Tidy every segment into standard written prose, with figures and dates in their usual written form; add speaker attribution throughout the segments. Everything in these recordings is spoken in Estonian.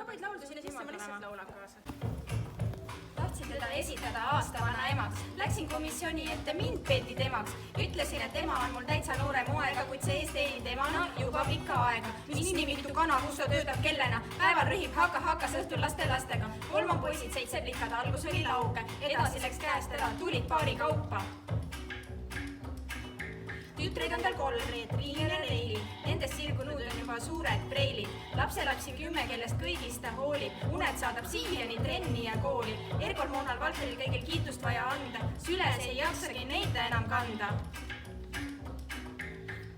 Speaker 1: sa võid laulda sinna sisse, ma lihtsalt laulan kaasa.
Speaker 2: Tahtsin teda esitada aastavana emaks. Läksin komisjoni ette, mind peeti temaks. Ütlesin, et ema on mul täitsa noore moega, kuid see ees teenib emana juba pikka aega. Mis nii mitu kana, kus ta töötab kellena. Päeval rühib haka-hakas, õhtul lastega. 3 on poisid, 7 plikad, algus oli lauge. Edasi läks käest ära, tulid paari kaupa. Tütreid on tal 3, Triin ja Reili. Nendest sirgunud on juba suured preilid. Lapselapsi 10, kellest kõigist ta hoolib. Uned saadab siiani trenni ja kooli. Ergol Moonal Valteril kõigil kiitust vaja anda. Süles ei jaksagi neid ta enam kanda.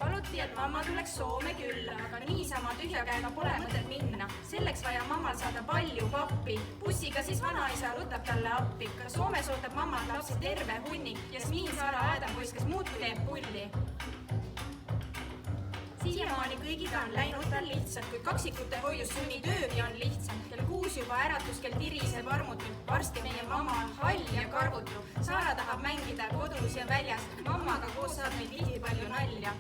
Speaker 2: Paluti, et mamma tuleks Soome külla, aga niisama tühja käega pole mõtet minna. Selleks vaja mammal saada palju pappi. Bussiga siis vanaisa rutab talle appi. Ka Soomes ootab mammat lapsi terve hunni. Jasmiin Saara Aedampoiss, kes muudkui teeb pulli. Siiamaani kõigiga on läinud tal lihtsalt, kuid kaksikute hoius sunnitöögi on lihtsam. Kell 6 juba äratus, kell tiriseb armutu. Varsti meie mamma on hall ja karvutu. Saara tahab mängida kodus ja väljas. Mammaga koos saab meil tihti palju nalja.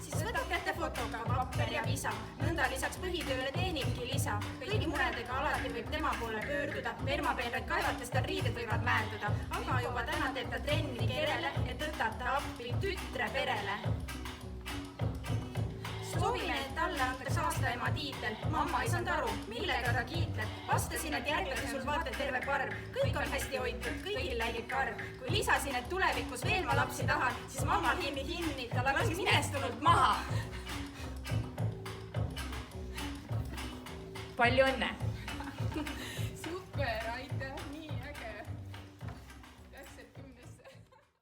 Speaker 2: Siis võtab kätte fotoga papper ja visa. Nõnda lisaks põhitööle teenibki lisa. Kõigi muredega alati võib tema poole pöörduda. Permapeerred kaevates tal riided võivad määrduda. Aga juba täna teeb ta trenni kerele, et võtab ta appi tütre perele. Soovime, et talle antaks aastaema tiitel. Mamma ei saanud aru, millega ta kiitleb. Vastasin, et järglasi sul vaated terve parv. Kõik on hästi hoitud, kõigil läigib karv. Kui lisasin, et tulevikus veel ma lapsi tahan, siis mammal himmi kinni, ta lagas minestunult maha.
Speaker 1: Palju õnne!
Speaker 3: Super!